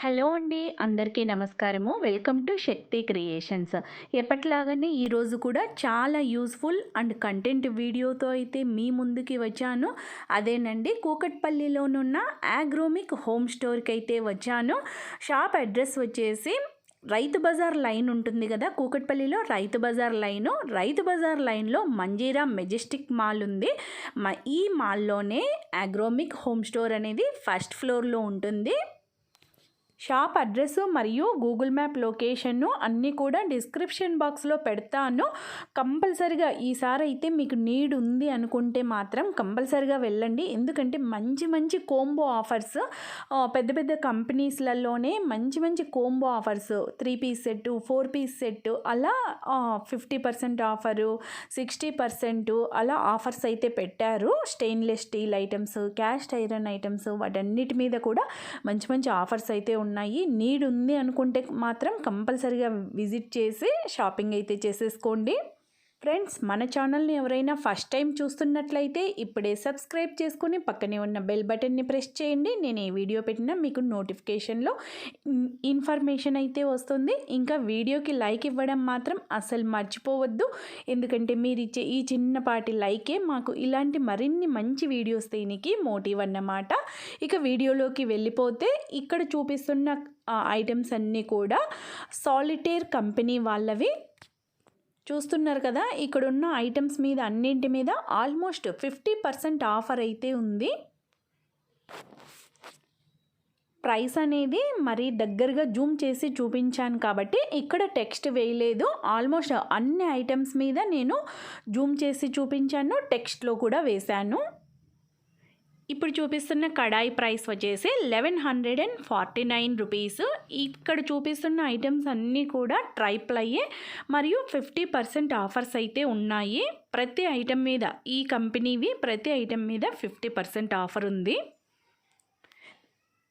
Hello అండి. అందరికీ నమస్కారము. Welcome to Shakti creations. ఎప్పటిలాగానే ఈరోజు కూడా చాలా యూస్ఫుల్ అండ్ కంటెంట్ వీడియోతో అయితే మీ ముందుకి వచ్చాను. అదేనండి, కూకట్పల్లిలోనున్న ఆగ్రోమిక్ హోమ్ స్టోర్కి అయితే వచ్చాను. షాప్ అడ్రస్ వచ్చేసి రైతు బజార్ లైన్ ఉంటుంది కదా, కూకట్పల్లిలో రైతు బజార్ లైను. రైతు బజార్ లైన్లో మంజీరా మెజెస్టిక్ మాల్ ఉంది. ఈ మాల్లోనే ఆగ్రోమిక్ హోమ్ స్టోర్ అనేది ఫస్ట్ ఫ్లోర్లో ఉంటుంది. షాప్ అడ్రస్ మరియు గూగుల్ మ్యాప్ లొకేషన్ను అన్నీ కూడా డిస్క్రిప్షన్ బాక్స్లో పెడతాను. కంపల్సరిగా ఈసారి అయితే మీకు నీడ్ ఉంది అనుకుంటే మాత్రం కంపల్సరిగా వెళ్ళండి. ఎందుకంటే మంచి మంచి కోంబో ఆఫర్స్, పెద్ద పెద్ద కంపెనీస్లలోనే మంచి మంచి combo offers, 3 piece set, 4 piece set, అలా 50% ఆఫరు, 60% అలా ఆఫర్స్ అయితే పెట్టారు. Stainless steel items, cast iron items, వాటన్నిటి మీద కూడా మంచి మంచి ఆఫర్స్ అయితే ఉన్నాయి. నీడ్ ఉంది అనుకుంటే మాత్రం కంపల్సరీగా విజిట్ చేసి షాపింగ్ అయితే చేసేసుకోండి. ఫ్రెండ్స్, మన ఛానల్ని ఎవరైనా ఫస్ట్ టైం చూస్తున్నట్లయితే ఇప్పుడే సబ్స్క్రైబ్ చేసుకొని పక్కనే ఉన్న బెల్ బటన్ని ప్రెస్ చేయండి. నేను ఏ వీడియో పెట్టినా మీకు నోటిఫికేషన్లో ఇన్ఫర్మేషన్ అయితే వస్తుంది. ఇంకా వీడియోకి లైక్ ఇవ్వడం మాత్రం అసలు మర్చిపోవద్దు. ఎందుకంటే మీరు ఇచ్చే ఈ చిన్నపాటి లైకే మాకు ఇలాంటి మరిన్ని మంచి వీడియోస్ తీయనికి మోటివ్ అన్నమాట. ఇక వీడియోలోకి వెళ్ళిపోతే ఇక్కడ చూపిస్తున్న ఐటమ్స్ అన్నీ కూడా సాలిటేర్ కంపెనీ వాళ్ళవి. చూస్తున్నారు కదా, ఇక్కడున్న ఐటమ్స్ మీద అన్నింటి మీద ఆల్మోస్ట్ 50% ఆఫర్ అయితే ఉంది. ప్రైస్ అనేది మరి దగ్గరగా జూమ్ చేసి చూపించాను కాబట్టి ఇక్కడ టెక్స్ట్ వేయలేదు. ఆల్మోస్ట్ అన్ని ఐటమ్స్ మీద నేను జూమ్ చేసి చూపించాను, టెక్స్ట్లో కూడా వేశాను. ఇప్పుడు చూపిస్తున్న కడాయి ప్రైస్ వచ్చేసి 1149 రూపీస్. ఇక్కడ చూపిస్తున్న ఐటమ్స్ అన్నీ కూడా ట్రైప్లయ్యే మరియు 50% ఆఫర్స్ అయితే ఉన్నాయి. ప్రతి ఐటమ్ మీద, ఈ కంపెనీవి ప్రతి ఐటమ్ మీద 50% ఆఫర్ ఉంది.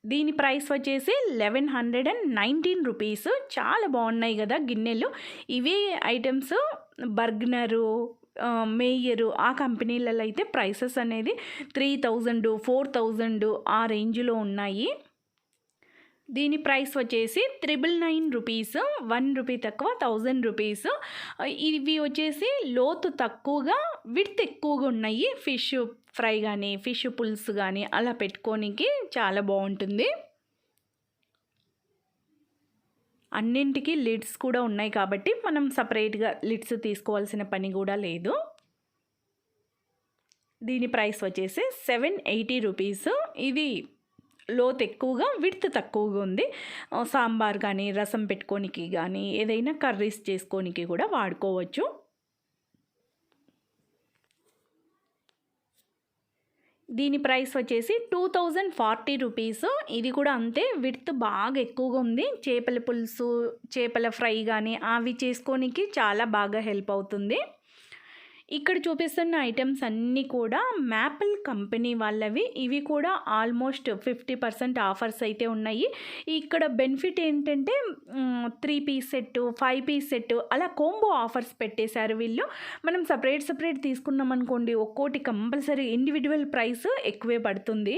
దీని ప్రైస్ వచ్చేసి 1119 రూపీస్. చాలా బాగున్నాయి కదా గిన్నెలు. ఇవే ఐటమ్స్ బర్గ్నరు, మేయరు ఆ కంపెనీలలో అయితే ప్రైసెస్ అనేది 3000, 4000 ఆ రేంజ్లో ఉన్నాయి. దీని ప్రైస్ వచ్చేసి 999 రూపీస్, 1 రూపీ తక్కువ, 1000 రూపీస్. ఇవి వచ్చేసి లోతు తక్కువగా, విడ్త్ ఎక్కువగా ఉన్నాయి. ఫిష్ ఫ్రై కానీ, ఫిష్ పులుసు కానీ అలా పెట్టుకోనికి చాలా బాగుంటుంది. అన్నింటికి లిడ్స్ కూడా ఉన్నాయి కాబట్టి మనం సపరేట్గా లిడ్స్ తీసుకోవాల్సిన పని కూడా లేదు. దీని ప్రైస్ వచ్చేసి 780 రూపీస్. ఇది లోతు ఎక్కువగా, విడ్త్ తక్కువగా ఉంది. సాంబార్ కానీ, రసం పెట్టుకోనికి కానీ, ఏదైనా కర్రీస్ చేసుకోనికి కూడా వాడుకోవచ్చు. దీని ప్రైస్ వచ్చేసి 2040 రూపీస్. ఇది కూడా అంతే, విడ్త్ బాగా ఎక్కువగా ఉంది. చేపల పులుసు, చేపల ఫ్రై కానీ అవి చేసుకోనికి చాలా బాగా హెల్ప్ అవుతుంది. ఇక్కడ చూపిస్తున్న ఐటమ్స్ అన్నీ కూడా మ్యాపిల్ కంపెనీ వాళ్ళవి. ఇవి కూడా ఆల్మోస్ట్ 50% ఆఫర్స్ అయితే ఉన్నాయి. ఇక్కడ బెనిఫిట్ ఏంటంటే 3 పీస్ సెట్, 5 పీస్ సెట్ అలా కోంబో ఆఫర్స్ పెట్టేశారు వీళ్ళు. మనం సపరేట్ తీసుకున్నాం అనుకోండి, ఒక్కోటి కంపల్సరీ ఇండివిజువల్ ప్రైస్ ఎక్కువే పడుతుంది.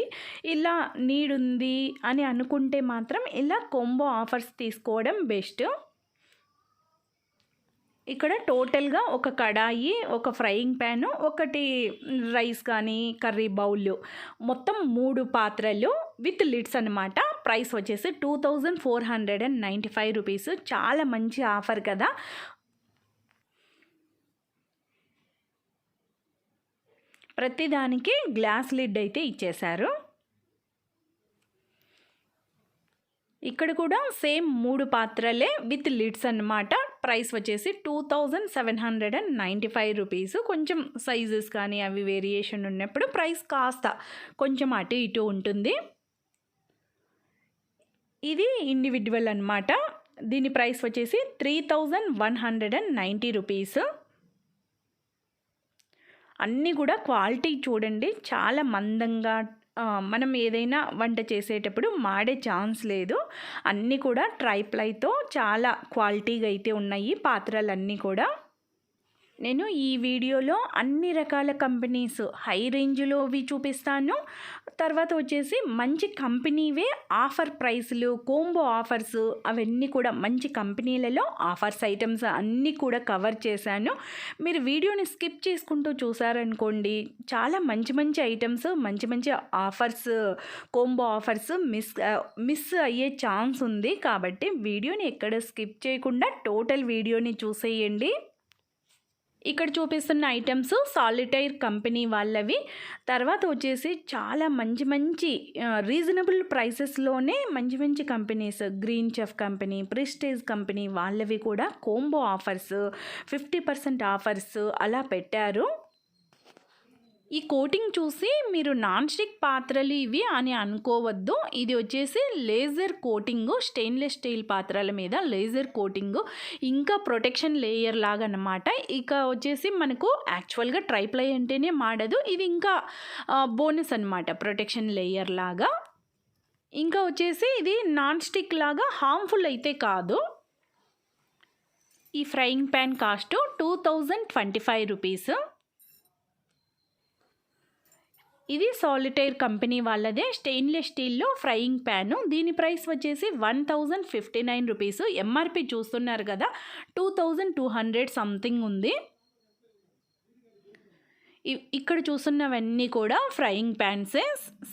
ఇలా నీడ్ ఉంది అని అనుకుంటే మాత్రం ఇలా కోంబో ఆఫర్స్ తీసుకోవడం బెస్ట్. ఇక్కడ టోటల్గా ఒక కడాయి, ఒక ఫ్రైయింగ్ ప్యాను, ఒకటి రైస్ కానీ కర్రీ బౌల్, మొత్తం 3 పాత్రలు విత్ లిడ్స్ అన్నమాట. ప్రైస్ వచ్చేసి 2495 రూపీస్. చాలా మంచి ఆఫర్ కదా. ప్రతిదానికి గ్లాస్ లిడ్ అయితే ఇచ్చేశారు. ఇక్కడ కూడా సేమ్ 3 పాత్రలే విత్ లిడ్స్ అన్నమాట. ప్రైస్ వచ్చేసి 2795 రూపీస్. కొంచెం సైజెస్ కానీ అవి వేరియేషన్ ఉన్నప్పుడు ప్రైస్ కాస్త కొంచెం అటు ఇటు ఉంటుంది. ఇది ఇండివిజువల్ అన్నమాట. దీని ప్రైస్ వచ్చేసి 3190 రూపీస్. అన్నీ కూడా క్వాలిటీ చూడండి, చాలా మందంగా, మనం ఏదైనా వంట చేసేటప్పుడు మాడే ఛాన్స్ లేదు. అన్నీ కూడా ట్రైప్లైతో చాలా క్వాలిటీగా అయితే ఉన్నాయి పాత్రలన్నీ కూడా. నేను ఈ వీడియోలో అన్ని రకాల కంపెనీస్ హై రేంజ్లోవి చూపిస్తాను. తర్వాత వచ్చేసి మంచి కంపెనీవే ఆఫర్ ప్రైస్లు, కోంబో ఆఫర్స్ అవన్నీ కూడా మంచి కంపెనీలలో ఆఫర్స్ ఐటమ్స్ అన్నీ కూడా కవర్ చేశాను. మీరు వీడియోని స్కిప్ చేసుకుంటూ చూసారనుకోండి, చాలా మంచి మంచి ఐటమ్స్, మంచి మంచి ఆఫర్స్, కోంబో ఆఫర్స్ మిస్ అయ్యే ఛాన్స్ ఉంది. కాబట్టి వీడియోని ఎక్కడ స్కిప్ చేయకుండా టోటల్ వీడియోని చూసేయండి. ఇక్కడ చూపిస్తున్న ఐటమ్స్ సాలిటైర్ కంపెనీ వాళ్ళవి. తర్వాత వచ్చేసి చాలా మంచి మంచి రీజనబుల్ ప్రైసెస్లోనే మంచి మంచి companies, green chef company, prestige company వాళ్ళవి కూడా కోంబో ఆఫర్స్, 50% ఆఫర్స్ అలా పెట్టారు. ఈ కోటింగ్ చూసి మీరు నాన్ స్టిక్ పాత్రలు ఇవి అని అనుకోవద్దు. ఇది వచ్చేసి లేజర్ కోటింగు, స్టెయిన్లెస్ స్టీల్ పాత్రల మీద లేజర్ కోటింగు, ఇంకా ప్రొటెక్షన్ లేయర్ లాగా అన్నమాట. ఇక వచ్చేసి మనకు యాక్చువల్గా ట్రైప్లై అంటేనే మాడదు, ఇది ఇంకా బోనస్ అనమాట, ప్రొటెక్షన్ లేయర్ లాగా. ఇంకా వచ్చేసి ఇది నాన్ స్టిక్ లాగా హార్మ్ఫుల్ అయితే కాదు. ఈ ఫ్రైయింగ్ ప్యాన్ కాస్ట్ 2025 రూపీస్. ఇది సాలిటైర్ కంపెనీ వాళ్ళదే స్టెయిన్లెస్ స్టీల్లో ఫ్రైయింగ్ ప్యాను. దీని ప్రైస్ వచ్చేసి 1059 రూపీస్. ఎంఆర్పి చూస్తున్నారు కదా, 2200 సంథింగ్ ఉంది. ఇక్కడ చూస్తున్నవన్నీ కూడా ఫ్రైయింగ్ ప్యాన్సే,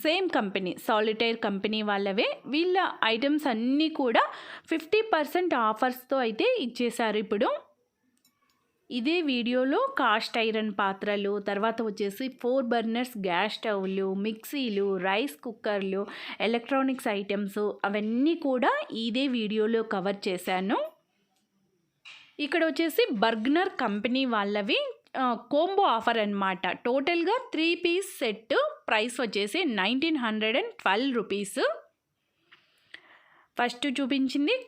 సేమ్ కంపెనీ సాలిటైర్ కంపెనీ వాళ్ళవే. వీళ్ళ ఐటమ్స్ అన్నీ కూడా 50% ఆఫర్స్తో అయితే ఇచ్చేశారు ఇప్పుడు. ఇదే వీడియోలో కాస్ట్ ఐరన్ పాత్రలు, తర్వాత వచ్చేసి 4 బర్నర్స్ గ్యాస్ స్టవ్లు, మిక్సీలు, రైస్ కుక్కర్లు, ఎలక్ట్రానిక్స్ ఐటమ్స్ అవన్నీ కూడా ఇదే వీడియోలో కవర్ చేశాను. ఇక్కడ వచ్చేసి బర్గ్నర్ కంపెనీ వాళ్ళవి కోంబో ఆఫర్ అన్నమాట. టోటల్గా 3 పీస్ సెట్ ప్రైస్ వచ్చేసి 1912 రూపీస్. ఫస్ట్ చూపించింది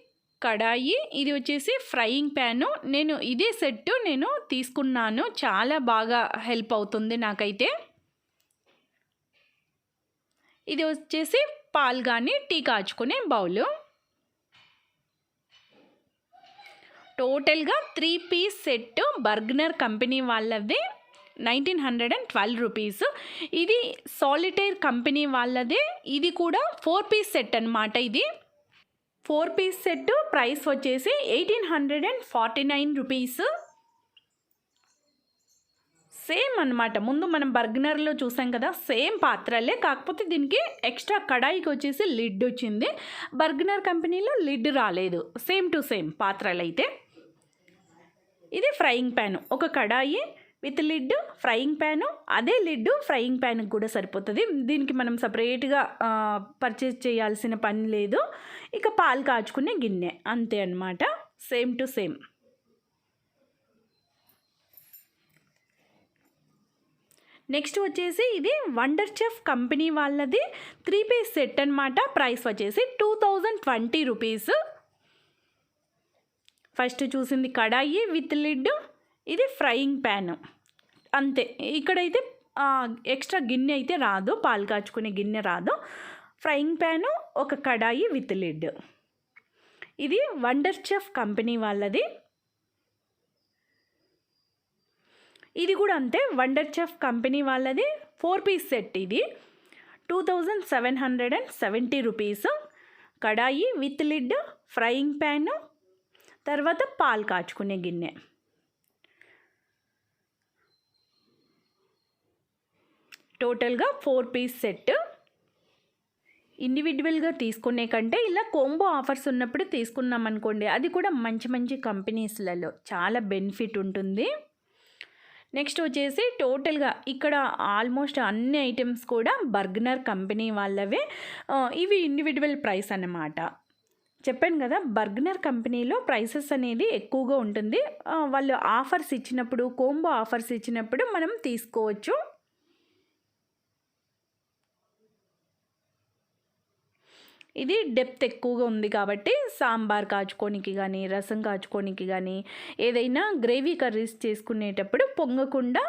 కడాయి, ఇది వచ్చేసి ఫ్రైయింగ్ ప్యాను. నేను ఇదే సెట్ నేను తీసుకున్నాను, చాలా బాగా హెల్ప్ అవుతుంది నాకైతే. ఇది వచ్చేసి పాలు కానీ టీ కాచుకునే బౌలు. టోటల్గా 3 పీస్ సెట్ బర్గ్నర్ కంపెనీ వాళ్ళది 1912 రూపీస్. ఇది సాలిటైర్ కంపెనీ వాళ్ళదే. ఇది కూడా 4 పీస్ సెట్ అన్నమాట. ఇది 4 పీస్ సెట్ ప్రైస్ వచ్చేసి 1849 రూపీస్. సేమ్ అన్నమాట, ముందు మనం బర్గ్నర్లో చూసాం కదా, సేమ్ పాత్రలే, కాకపోతే దీనికి ఎక్స్ట్రా కడాయికి వచ్చేసి లిడ్ వచ్చింది. బర్గ్నర్ కంపెనీలో లిడ్ రాలేదు, సేమ్ టు సేమ్ పాత్రలు అయితే. ఇది ఫ్రైయింగ్ ప్యాన్, ఒక కడాయి విత్ లిడ్, ఫ్రైయింగ్ ప్యాను. అదే లిడ్ ఫ్రైయింగ్ ప్యాన్కి కూడా సరిపోతుంది, దీనికి మనం సపరేట్గా పర్చేజ్ చేయాల్సిన పని లేదు. ఇక పాలు కాచుకునే గిన్నె అంతే అన్నమాట, సేమ్ టు సేమ్. నెక్స్ట్ వచ్చేసి ఇది వండర్ చెఫ్ కంపెనీ వాళ్ళది 3 పీస్ సెట్ అన్నమాట. ప్రైస్ వచ్చేసి 2020 రూపీస్. ఫస్ట్ చూసింది కడాయి విత్ లిడ్, ఇది ఫ్రైయింగ్ ప్యాన్ అంతే. ఇక్కడైతే ఎక్స్ట్రా గిన్నె అయితే రాదు, పాలు కాచుకునే గిన్నె రాదు. ఫ్రైయింగ్ ప్యాను, ఒక కడాయి విత్ లిడ్. ఇది వండర్ చెఫ్ కంపెనీ వాళ్ళది. ఇది కూడా అంతే, వండర్ చెఫ్ కంపెనీ వాళ్ళది 4 పీస్ సెట్. ఇది 2770 rupees. Kadai with lid, frying pan, తర్వాత పాలు కాచుకునే గిన్నె. టోటల్గా 4 పీస్ సెట్. ఇండివిజువల్గా తీసుకునే కంటే ఇలా కోంబో ఆఫర్స్ ఉన్నప్పుడు తీసుకున్నాం అనుకోండి, అది కూడా మంచి మంచి కంపెనీస్లలో చాలా బెనిఫిట్ ఉంటుంది. నెక్స్ట్ వచ్చేసి టోటల్గా ఇక్కడ ఆల్మోస్ట్ అన్ని ఐటమ్స్ కూడా బర్గ్నర్ కంపెనీ వాళ్ళవే. ఇవి ఇండివిజువల్ ప్రైస్ అన్నమాట. చెప్పాను కదా, బర్గ్నర్ కంపెనీలో ప్రైసెస్ అనేది ఎక్కువగా ఉంటుంది. వాళ్ళు ఆఫర్స్ ఇచ్చినప్పుడు, కోంబో ఆఫర్స్ ఇచ్చినప్పుడు మనం తీసుకోవచ్చు. ఇది డెప్త్ ఎక్కువగా ఉంది కాబట్టి సాంబార్ కాచుకోనికి కానీ, రసం కాచుకోనికి కానీ, ఏదైనా గ్రేవీ కర్రీస్ చేసుకునేటప్పుడు పొంగకుండా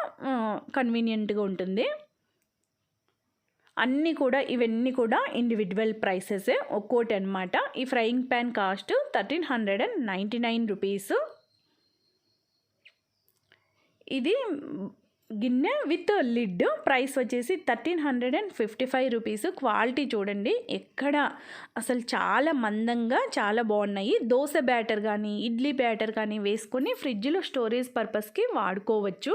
కన్వీనియంట్గా ఉంటుంది. అన్నీ కూడా ఇవన్నీ కూడా ఇండివిజువల్ ప్రైసెసే ఒక్కోటి అనమాట. ఈ ఫ్రైయింగ్ ప్యాన్ కాస్ట్ 1399 రూపీస్. ఇది గిన్నె విత్ లిడ్, ప్రైస్ వచ్చేసి 1355 రూపీస్. క్వాలిటీ చూడండి, ఎక్కడ అసలు చాలా మందంగా చాలా బాగున్నాయి. దోశ బ్యాటర్ కానీ ఇడ్లీ బ్యాటర్ కానీ వేసుకొని ఫ్రిడ్జ్లో స్టోరేజ్ పర్పస్కి వాడుకోవచ్చు.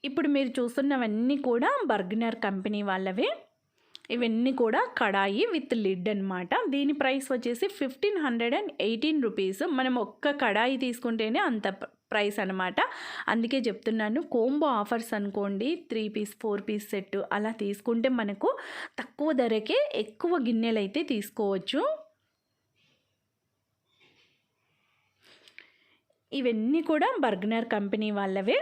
ఇప్పుడు మీరు చూస్తున్నవన్నీ కూడా బర్గనర్ కంపెనీ వాళ్ళవే. ఇవన్నీ కూడా కడాయి విత్ లిడ్ అనమాట. దీని ప్రైస్ వచ్చేసి 1518 రూపీస్. మనం ఒక్క కడాయి తీసుకుంటేనే అంత ప్రైస్ అనమాట. అందుకే చెప్తున్నాను, కోంబో ఆఫర్స్ అనుకోండి, 3 పీస్ 4 పీస్ సెట్ అలా తీసుకుంటే మనకు తక్కువ ధరకే ఎక్కువ గిన్నెలు అయితే తీసుకోవచ్చు. ఇవన్నీ కూడా బర్గనర్ కంపెనీ వాళ్ళవే.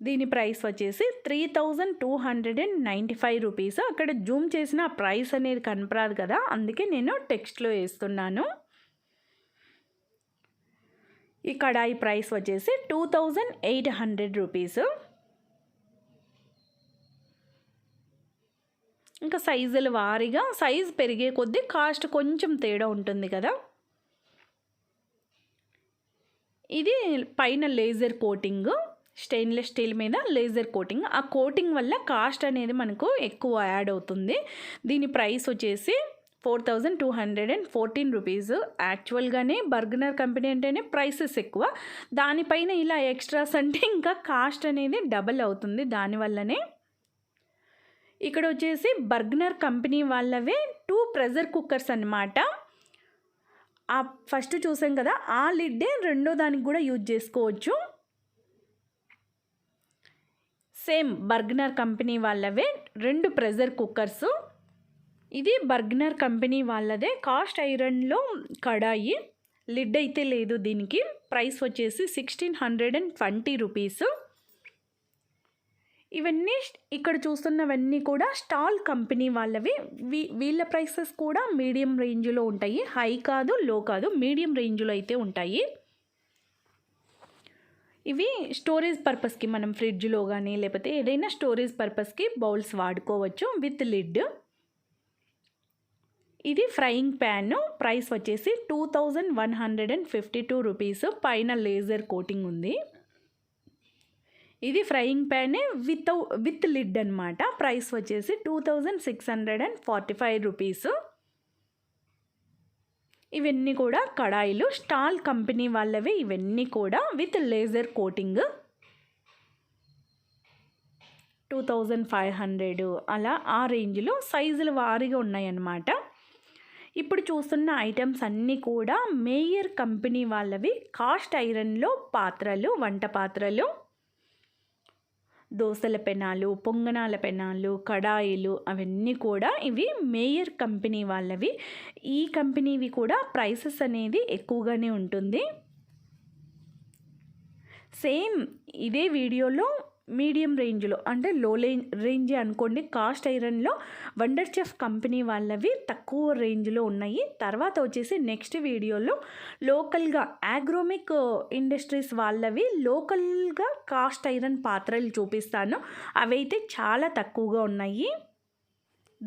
దీని ప్రైస్ వచ్చేసి 3295 రూపీస్. అక్కడ జూమ్ చేసిన ప్రైస్ అనేది కనపరాదు కదా, అందుకే నేను టెక్స్ట్లో వేస్తున్నాను. ఈ కడాయి ప్రైస్ వచ్చేసి 2800 రూపీస్. ఇంకా సైజుల వారీగా సైజ్ పెరిగే కొద్దీ కాస్ట్ కొంచెం తేడా ఉంటుంది కదా. ఇది పైన లేజర్ కోటింగ్, స్టెయిన్లెస్ స్టీల్ మీద లేజర్ కోటింగ్. ఆ కోటింగ్ వల్ల కాస్ట్ అనేది మనకు ఎక్కువ యాడ్ అవుతుంది. దీని ప్రైస్ వచ్చేసి 4214 రూపీస్. యాక్చువల్గానే బర్గనర్ కంపెనీ అంటేనే ప్రైసెస్ ఎక్కువ, దానిపైన ఇలా ఎక్స్ట్రాస్ అంటే ఇంకా కాస్ట్ అనేది డబల్ అవుతుంది. దానివల్లనే ఇక్కడ వచ్చేసి బర్గనర్ కంపెనీ వాళ్ళవే 2 ప్రెషర్ కుక్కర్స్ అన్నమాట. ఆ ఫస్ట్ చూసాం కదా, ఆ లిడ్డే రెండో దానికి కూడా యూజ్ చేసుకోవచ్చు. సేమ్ బర్గనర్ కంపెనీ వాళ్ళవే 2 ప్రెషర్ కుక్కర్స్. ఇది బర్గనర్ కంపెనీ వాళ్ళదే కాస్ట్ ఐరన్లో కడాయి. లిడ్ అయితే లేదు దీనికి. ప్రైస్ వచ్చేసి 1620 రూపీస్. ఇవన్నీ ఇక్కడ చూస్తున్నవన్నీ కూడా స్టాల్ కంపెనీ వాళ్ళవి. వీళ్ళ ప్రైసెస్ కూడా మీడియం రేంజ్లో ఉంటాయి. హై కాదు, లో కాదు, మీడియం రేంజ్లో అయితే ఉంటాయి. ఇవి స్టోరేజ్ పర్పస్కి మనం ఫ్రిడ్జ్లో కానీ లేకపోతే ఏదైనా స్టోరేజ్ పర్పస్కి బౌల్స్ వాడుకోవచ్చు విత్ లిడ్. ఇది ఫ్రైయింగ్ ప్యాన్. ప్రైస్ వచ్చేసి 2152 రూపీస్. పైన లేజర్ కోటింగ్ ఉంది. ఇది ఫ్రైయింగ్ ప్యాన్ విత్ లిడ్ అనమాట. ప్రైస్ వచ్చేసి 2645 రూపీస్. ఇవన్నీ కూడా కడాయిలు స్టాల్ కంపెనీ వాళ్ళవి. ఇవన్నీ కూడా విత్ లేజర్ కోటింగ్ 2500 అలా ఆ రేంజ్లో సైజులు వారీగా ఉన్నాయన్నమాట. ఇప్పుడు చూస్తున్న ఐటమ్స్ అన్నీ కూడా మేయర్ కంపెనీ వాళ్ళవి. కాస్ట్ ఐరన్లో పాత్రలు, వంట పాత్రలు, దోసల పెనాలు, పొంగనాల పెనాలు, కడాయిలు, అవన్నీ కూడా ఇవి మేయర్ కంపెనీ వాళ్ళవి. ఈ కంపెనీవి కూడా ప్రైసెస్ అనేది ఎక్కువగానే ఉంటుంది. సేమ్ ఇదే వీడియోలో మీడియం రేంజ్లో అంటే లో రేంజ్ అనుకోండి. కాస్ట్ ఐరన్లో వండర్ చెఫ్ కంపెనీ వాళ్ళవి తక్కువ రేంజ్లో ఉన్నాయి. తర్వాత వచ్చేసి నెక్స్ట్ వీడియోలో లోకల్గా ఆగ్రోమిక్ ఇండస్ట్రీస్ వాళ్ళవి లోకల్గా కాస్ట్ ఐరన్ పాత్రలు చూపిస్తాను. అవైతే చాలా తక్కువగా ఉన్నాయి.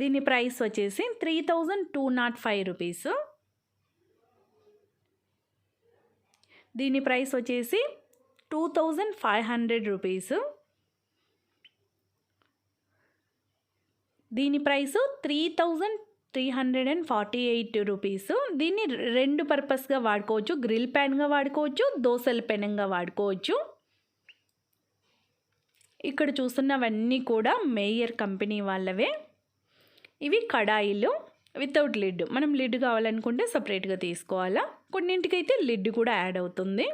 దీని ప్రైస్ వచ్చేసి 3205 రూపీస్. దీని ప్రైస్ వచ్చేసి 2500 రూపీస్. దీని ప్రైస్ 3348 రూపీస్. దీన్ని 2 పర్పస్గా వాడుకోవచ్చు. గ్రిల్ ప్యాన్గా వాడుకోవచ్చు, దోసల పెనంగా వాడుకోవచ్చు. ఇక్కడ చూస్తున్నవన్నీ కూడా మేయర్ కంపెనీ వాళ్ళవే. ఇవి కడాయిలు వితౌట్ లిడ్. మనం లిడ్ కావాలనుకుంటే సపరేట్గా తీసుకోవాలా. కొన్నింటికైతే లిడ్ కూడా యాడ్ అవుతుంది.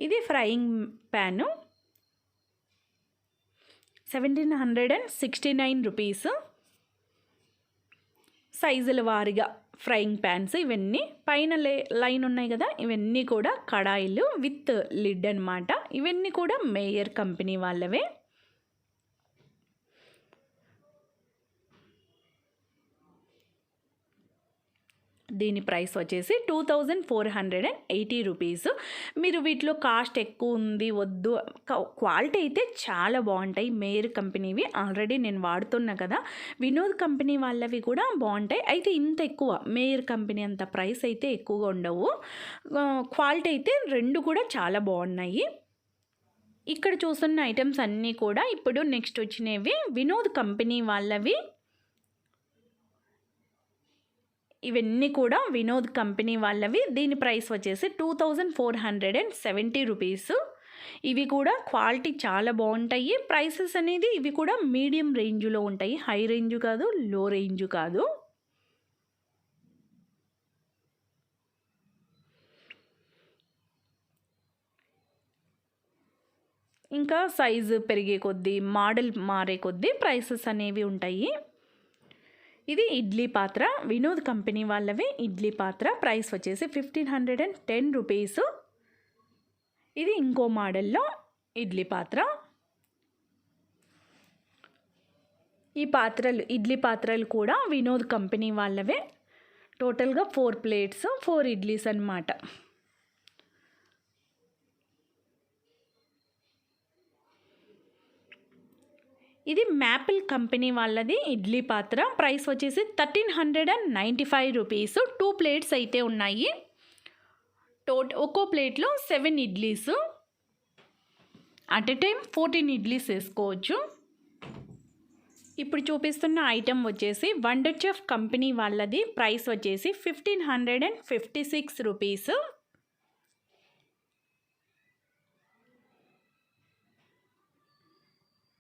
ఇది ఫ్రైయింగ్ ప్యాను 1769 రూపీస్. సైజుల వారీగా ఫ్రైయింగ్ ప్యాన్స్ ఇవన్నీ. పైన లైన్ ఉన్నాయి కదా, ఇవన్నీ కూడా కడాయిలు విత్ లిడ్ అనమాట. ఇవన్నీ కూడా మేయర్ కంపెనీ వాళ్ళవే. దీని ప్రైస్ వచ్చేసి 2480 రూపీస్. మీరు వీటిలో కాస్ట్ ఎక్కువ ఉంది వద్దు, క్వాలిటీ అయితే చాలా బాగుంటాయి. మేయర్ కంపెనీవి ఆల్రెడీ నేను వాడుతున్నా కదా. వినోద్ కంపెనీ వాళ్ళవి కూడా బాగుంటాయి. అయితే ఇంత ఎక్కువ మేయర్ కంపెనీ అంత ప్రైస్ అయితే ఎక్కువగా ఉండవు. క్వాలిటీ అయితే రెండు కూడా చాలా బాగున్నాయి. ఇక్కడ చూస్తున్న ఐటమ్స్ అన్నీ కూడా ఇప్పుడు నెక్స్ట్ వచ్చినవి వినోద్ కంపెనీ వాళ్ళవి. ఇవన్నీ కూడా వినోద్ కంపెనీ వాళ్ళవి. దీని ప్రైస్ వచ్చేసి 2470 రూపీస్. ఇవి కూడా క్వాలిటీ చాలా బాగుంటాయి. ప్రైసెస్ అనేది ఇవి కూడా మీడియం రేంజ్లో ఉంటాయి, హై రేంజ్ కాదు, లో రేంజ్ కాదు. ఇంకా సైజు పెరిగే కొద్దీ, మోడల్ మారే కొద్దీ ప్రైసెస్ అనేవి ఉంటాయి. ఇది ఇడ్లీ పాత్ర, వినోద్ కంపెనీ వాళ్ళవి ఇడ్లీ పాత్ర. ప్రైస్ వచ్చేసి 1510 రూపీస్. ఇది ఇంకో మోడల్లో ఇడ్లీ పాత్ర. ఈ పాత్రలు ఇడ్లీ పాత్రలు కూడా వినోద్ కంపెనీ వాళ్ళవే. టోటల్గా 4 ప్లేట్స్ 4 ఇడ్లీస్ అన్నమాట. ఇది మ్యాపిల్ కంపెనీ వాళ్ళది ఇడ్లీ పాత్ర. ప్రైస్ వచ్చేసి 1395 రూపీస్. 2 ప్లేట్స్ అయితే ఉన్నాయి. ఒక్కో ప్లేట్లో 7 idlis, at a time 14 idlis వేసుకోవచ్చు. ఇప్పుడు చూపిస్తున్న ఐటెం వచ్చేసి వండర్ చెఫ్ కంపెనీ వాళ్ళది. ప్రైస్ వచ్చేసి 1556 రూపీస్.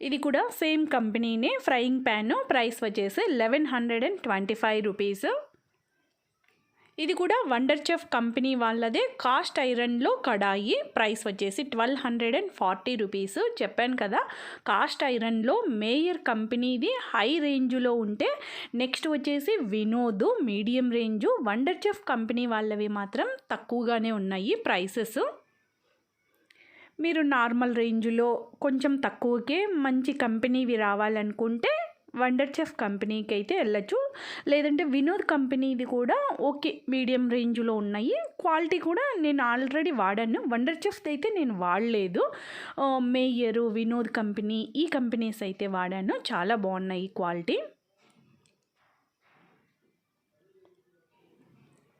ఇది కూడా సేమ్ కంపెనీనే, ఫ్రైయింగ్ ప్యాన్. ప్రైస్ వచ్చేసి 1125 రూపీస్. ఇది కూడా వండర్ చెఫ్ కంపెనీ వాళ్ళదే కాస్ట్ ఐరన్లో కడాయి. ప్రైస్ వచ్చేసి 1240 రూపీస్. చెప్పాను కదా, కాస్ట్ ఐరన్లో మేయర్ కంపెనీది హై రేంజ్లో ఉంటే, నెక్స్ట్ వచ్చేసి Vinod medium range, wonder chef company వాళ్ళవి మాత్రం తక్కువగానే ఉన్నాయి ప్రైసెస్. మీరు నార్మల్ రేంజ్లో కొంచెం తక్కువకే మంచి కంపెనీవి రావాలనుకుంటే వండర్ చెఫ్ కంపెనీకి అయితే వెళ్ళచ్చు. లేదంటే వినోద్ కంపెనీది కూడా ఓకే, మీడియం రేంజ్లో ఉన్నాయి. క్వాలిటీ కూడా నేను ఆల్రెడీ వాడాను. వండర్ చెఫ్ది అయితే నేను వాడలేదు. మేయరు, వినోద్ కంపెనీ, ఈ కంపెనీస్ అయితే వాడాను. చాలా బాగున్నాయి క్వాలిటీ.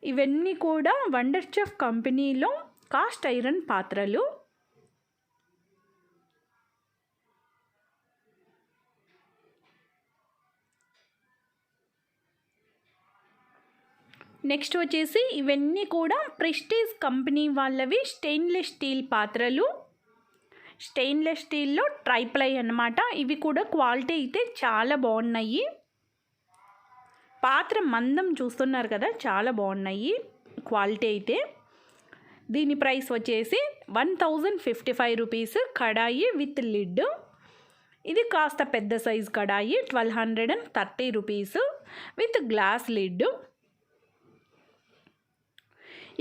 ఇవన్నీ కూడా వండర్ చెఫ్ కంపెనీలో కాస్ట్ ఐరన్ పాత్రలు. నెక్స్ట్ వచ్చేసి ఇవన్నీ కూడా ప్రెస్టీజ్ కంపెనీ వాళ్ళవి స్టెయిన్లెస్ స్టీల్ పాత్రలు. స్టెయిన్లెస్ స్టీల్లో ట్రైప్లై అన్నమాట. ఇవి కూడా క్వాలిటీ అయితే చాలా బాగున్నాయి. పాత్ర మందం చూస్తున్నారు కదా, చాలా బాగున్నాయి క్వాలిటీ అయితే. దీని ప్రైస్ వచ్చేసి 1055 రూపీస్. Kadai with lid. ఇది కాస్త పెద్ద size kadai, 1230 rupees with glass lid.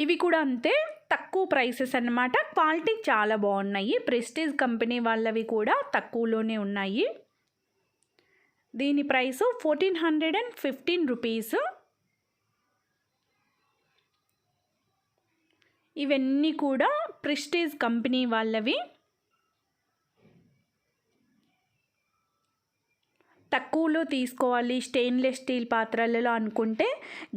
ఇవి కూడా అంతే, తక్కువ ప్రైసెస్ అన్నమాట. క్వాలిటీ చాలా బాగున్నాయి. ప్రెస్టీజ్ కంపెనీ వాళ్ళవి కూడా తక్కువలోనే ఉన్నాయి. దీని ప్రైస్ 1415 రూపీస్. ఇవన్నీ కూడా ప్రెస్టీజ్ కంపెనీ వాళ్ళవి. తక్కువలో తీసుకోవాలి స్టెయిన్లెస్ స్టీల్ పాత్రలలో అనుకుంటే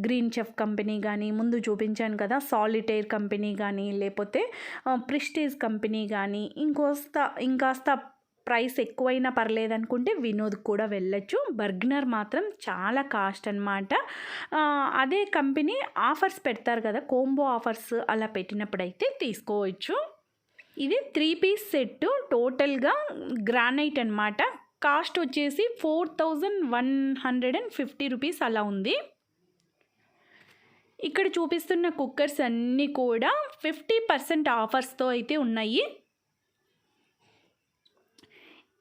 గ్రీన్ చెఫ్ కంపెనీ కానీ, ముందు చూపించాను కదా సాలిటైర్ కంపెనీ కానీ, లేకపోతే ప్రెస్టీజ్ కంపెనీ కానీ, ఇంకాస్త ప్రైస్ ఎక్కువైనా పర్లేదు అనుకుంటే వినోద్ కూడా వెళ్ళొచ్చు. బర్గ్నర్ మాత్రం చాలా కాస్ట్ అనమాట. అదే కంపెనీ ఆఫర్స్ పెడతారు కదా, కోంబో ఆఫర్స్ అలా పెట్టినప్పుడైతే తీసుకోవచ్చు. ఇది 3 పీస్ సెట్, టోటల్గా గ్రానైట్ అనమాట. కాస్ట్ వచ్చేసి 4150 రూపీస్ అలా ఉంది. ఇక్కడ చూపిస్తున్న కుక్కర్స్ అన్నీ కూడా 50% ఆఫర్స్తో అయితే ఉన్నాయి.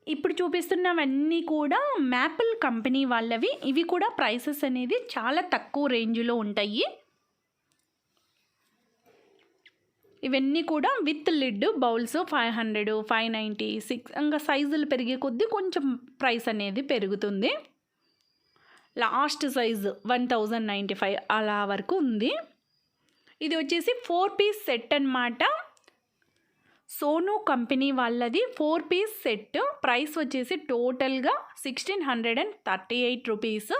ఇప్పుడు చూపిస్తున్నవన్నీ కూడా మ్యాపిల్ కంపెనీ వాళ్ళవి. ఇవి కూడా ప్రైసెస్ అనేది చాలా తక్కువ రేంజ్లో ఉంటాయి. ఇవన్నీ కూడా విత్ లిడ్ బౌల్స్ 500, 596 ఇంకా సైజులు పెరిగే కొద్దీ కొంచెం ప్రైస్ అనేది పెరుగుతుంది. లాస్ట్ సైజు 1095 అలా వరకు ఉంది. ఇది వచ్చేసి 4 పీస్ సెట్ అన్నమాట. సోను కంపెనీ వాళ్ళది 4 పీస్ సెట్. ప్రైస్ వచ్చేసి టోటల్గా 1638 రూపీస్.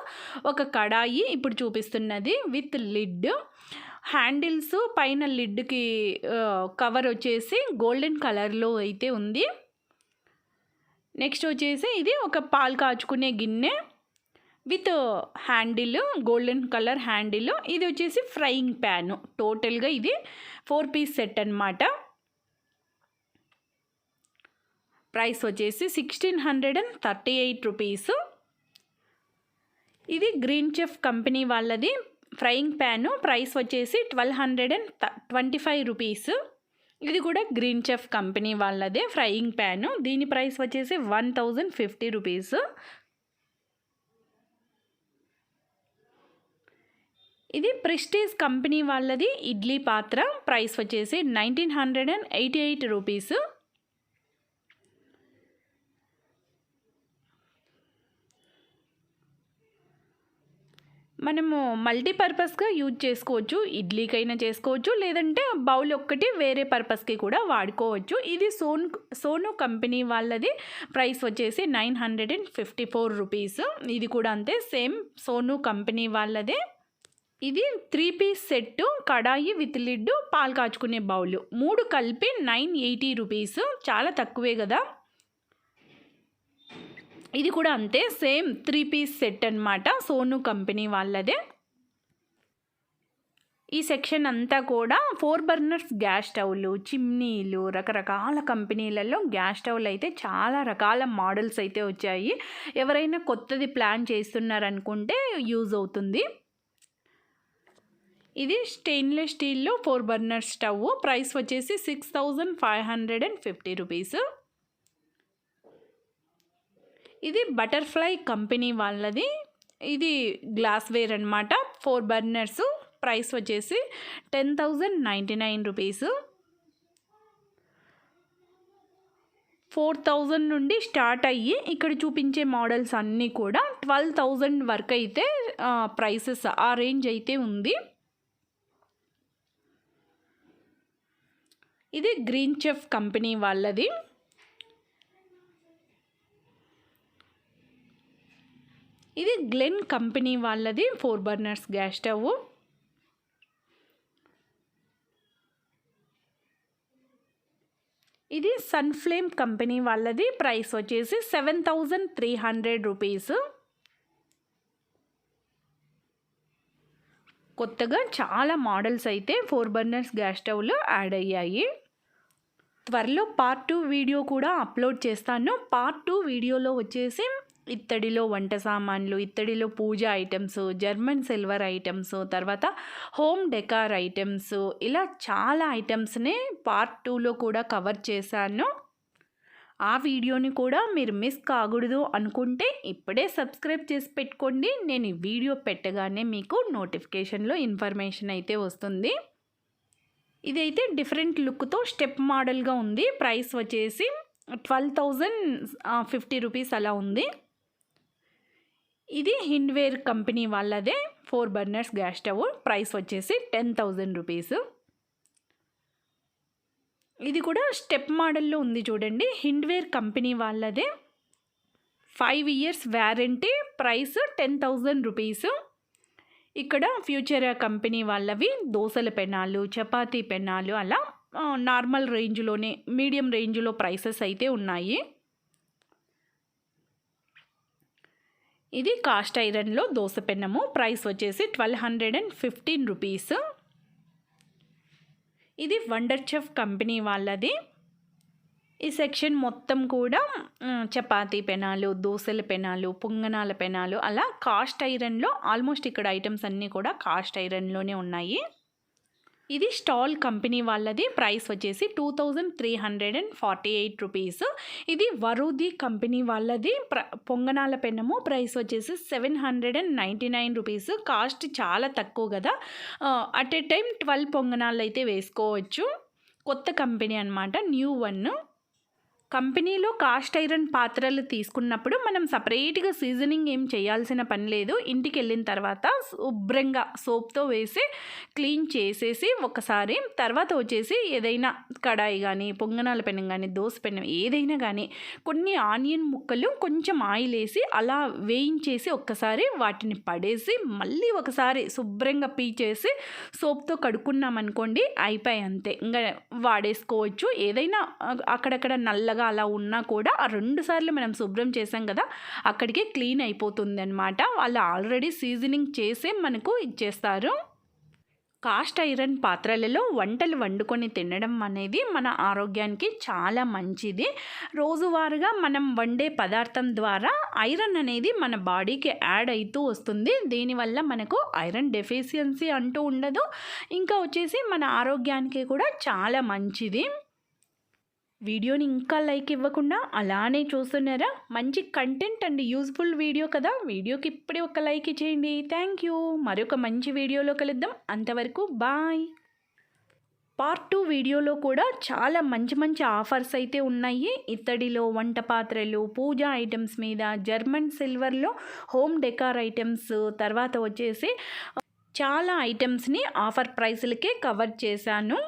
ఒక కడాయి ఇప్పుడు చూపిస్తున్నది విత్ లిడ్, హ్యాండిల్స్, పైన లిడ్కి కవర్ వచ్చేసి గోల్డెన్ కలర్లో అయితే ఉంది. నెక్స్ట్ వచ్చేసి ఇది ఒక పాలు కాచుకునే గిన్నె with handle, golden colour handle. ఇది వచ్చేసి ఫ్రైయింగ్ ప్యాన్. టోటల్గా ఇది 4 పీస్ సెట్ అన్నమాట. ప్రైస్ వచ్చేసి 1638 రూపీస్. ఇది గ్రీన్ చెఫ్ కంపెనీ వాళ్ళది ఫ్రైయింగ్ ప్యాను. ప్రైస్ వచ్చేసి 1225 రూపీస్. ఇది కూడా గ్రీన్ చెఫ్ కంపెనీ వాళ్ళదే ఫ్రైయింగ్ ప్యాను. దీని ప్రైస్ వచ్చేసి 1050 రూపీస్. ఇది ప్రెస్టీజ్ కంపెనీ వాళ్ళది ఇడ్లీ పాత్ర. ప్రైస్ వచ్చేసి 1988 రూపీస్. మనము మల్టీపర్పస్గా యూజ్ చేసుకోవచ్చు. ఇడ్లీకైనా చేసుకోవచ్చు, లేదంటే బౌల్ ఒక్కటి వేరే పర్పస్కి కూడా వాడుకోవచ్చు. ఇది సోను కంపెనీ వాళ్ళది. ప్రైస్ వచ్చేసి 954 రూపీస్. ఇది కూడా అంతే, సేమ్ సోను కంపెనీ వాళ్ళదే. ఇది 3 piece set, kadai with lid, పాలు కాచుకునే బౌల్, 3 కలిపి 980 రూపీస్. చాలా తక్కువే కదా. ఇది కూడా అంతే, సేమ్ 3 పీస్ సెట్ అన్నమాట, సోను కంపెనీ వాళ్ళదే. ఈ సెక్షన్ అంతా కూడా 4 బర్నర్స్ గ్యాస్ స్టవ్లు, చిమ్నీలు, రకరకాల కంపెనీలలో గ్యాస్ స్టవ్లు అయితే చాలా రకాల మోడల్స్ అయితే వచ్చాయి. ఎవరైనా కొత్తది ప్లాన్ చేస్తున్నారనుకుంటే యూజ్ అవుతుంది. ఇది స్టెయిన్లెస్ స్టీల్లో 4 బర్నర్ స్టవ్. ప్రైస్ వచ్చేసి 6550 రూపీస్. ఇది బటర్ఫ్లై కంపెనీ వాళ్ళది. ఇది గ్లాస్వేర్ అన్నమాట, 4 బర్నర్స్. ప్రైస్ వచ్చేసి 10,099 రూపీస్. 4000 నుండి స్టార్ట్ అయ్యి ఇక్కడ చూపించే మోడల్స్ అన్నీ కూడా 12,000 వరకు అయితే ప్రైసెస్ ఆ రేంజ్ అయితే ఉంది. ఇది గ్రీన్ చెఫ్ కంపెనీ వాళ్ళది. ఇది గ్లెన్ కంపెనీ వాళ్ళది 4 బర్నర్స్ గ్యాస్ స్టవ్. ఇది సన్ఫ్లేమ్ కంపెనీ వాళ్ళది. ప్రైస్ వచ్చేసి 7300 రూపీస్. కొత్తగా చాలా మోడల్స్ అయితే 4 బర్నర్స్ గ్యాస్ స్టవ్లు యాడ్ అయ్యాయి. త్వరలో పార్ట్ 2 వీడియో కూడా అప్లోడ్ చేస్తాను. పార్ట్ 2 వీడియోలో వచ్చేసి ఇత్తడిలో వంట సామాన్లు, ఇత్తడిలో పూజ ఐటమ్స్, జర్మన్ సిల్వర్ ఐటమ్స్, తర్వాత హోమ్ డెకార్ ఐటమ్స్, ఇలా చాలా ఐటమ్స్ని పార్ట్ 2లో కూడా కవర్ చేశాను. ఆ వీడియోని కూడా మీరు మిస్ కాకూడదు అనుకుంటే ఇప్పుడే సబ్స్క్రైబ్ చేసి పెట్టుకోండి. నేను ఈ వీడియో పెట్టగానే మీకు నోటిఫికేషన్లో ఇన్ఫర్మేషన్ అయితే వస్తుంది. ఇదైతే డిఫరెంట్ లుక్తో స్టెప్ మోడల్గా ఉంది. ప్రైస్ వచ్చేసి 12,050 రూపీస్ అలా ఉంది. ఇది హిండ్వేర్ కంపెనీ వాళ్ళదే 4 బర్నర్స్ గ్యాస్ స్టవ్. ప్రైస్ వచ్చేసి 10,000 రూపీస్. ఇది కూడా స్టెప్ మోడల్లో ఉంది చూడండి. హిండ్వేర్ కంపెనీ వాళ్ళదే, 5 ఇయర్స్ వ్యారంటీ. Price 10,000 rupees. ఇక్కడ ఫ్యూచర్ కంపెనీ వాళ్ళవి దోసల పెనాలు, చపాతీ పెనాలు, అలా నార్మల్ రేంజ్లోనే, మీడియం రేంజ్లో ప్రైసెస్ అయితే ఉన్నాయి. ఇది కాస్ట్ ఐరన్లో దోస పెన్నము. ప్రైస్ వచ్చేసి 1215 రూపీస్. ఇది వండర్ చెఫ్ కంపెనీ వాళ్ళది. ఈ సెక్షన్ మొత్తం కూడా చపాతీ పెనాలు, దోసల పెనాలు, పొంగనాల పెనాలు, అలా కాస్ట్ ఐరన్లో ఆల్మోస్ట్ ఇక్కడ ఐటమ్స్ అన్నీ కూడా కాస్ట్ ఐరన్లోనే ఉన్నాయి. ఇది స్టాల్ కంపెనీ వాళ్ళది. ప్రైస్ వచ్చేసి 2348 రూపీస్. ఇది వరుది కంపెనీ వాళ్ళది పొంగనాల పెన్నము. ప్రైస్ వచ్చేసి 799 రూపీస్. కాస్ట్ చాలా తక్కువ కదా. అట్ ఏ టైం 12 పొంగనాలు అయితే వేసుకోవచ్చు. కొత్త కంపెనీ అన్నమాట, న్యూ వన్. కంపెనీలో కాస్ట్ ఐరన్ పాత్రలు తీసుకున్నప్పుడు మనం సపరేట్గా సీజనింగ్ ఏం చేయాల్సిన పని లేదు. ఇంటికి వెళ్ళిన తర్వాత శుభ్రంగా సోప్తో వేసి క్లీన్ చేసేసి ఒకసారి తర్వాత వచ్చేసి ఏదైనా కడాయి కానీ పొంగనాల పెనం కానీ దోశ పెనం ఏదైనా కానీ కొన్ని ఆనియన్ ముక్కలు కొంచెం ఆయిల్ వేసి అలా వేయించేసి ఒక్కసారి వాటిని పడేసి మళ్ళీ ఒకసారి శుభ్రంగా పీచేసి సోప్తో కడుక్కున్నామనుకోండి అయిపోయి అంతే, ఇంకా వాడేసుకోవచ్చు. ఏదైనా అక్కడక్కడ నల్లగా అలా ఉన్నా కూడా ఆ 2 సార్లు మనం శుభ్రం చేసాం కదా అక్కడికి క్లీన్ అయిపోతుంది అనమాట. వాళ్ళు ఆల్రెడీ సీజనింగ్ చేసే మనకు ఇచ్చేస్తారు. కాస్ట్ ఐరన్ పాత్రలలో వంటలు వండుకొని తినడం అనేది మన ఆరోగ్యానికి చాలా మంచిది. రోజువారీగా మనం వండే పదార్థం ద్వారా ఐరన్ అనేది మన బాడీకి యాడ్ అవుతూ వస్తుంది. దీనివల్ల మనకు ఐరన్ డెఫిషియన్సీ అంటూ ఉండదు. ఇంకా వచ్చేసి మన ఆరోగ్యానికి కూడా చాలా మంచిది. వీడియోని ఇంకా లైక్ ఇవ్వకుండా అలానే చూస్తున్నారా? మంచి కంటెంట్ అండ్ యూజ్ఫుల్ వీడియో కదా, వీడియోకి ఇప్పుడే ఒక లైక్ ఇచ్చేయండి. Thank you. మరొక మంచి వీడియోలో కలుద్దాం. అంతవరకు బాయ్. పార్ట్ 2 వీడియోలో కూడా చాలా మంచి మంచి ఆఫర్స్ అయితే ఉన్నాయి. ఇత్తడిలో వంట పాత్రలు, పూజా ఐటమ్స్ మీద, జర్మన్ సిల్వర్లో హోమ్ డెకార్ ఐటమ్స్, తర్వాత వచ్చేసి చాలా ఐటమ్స్ని ఆఫర్ ప్రైస్లకే కవర్ చేశాను.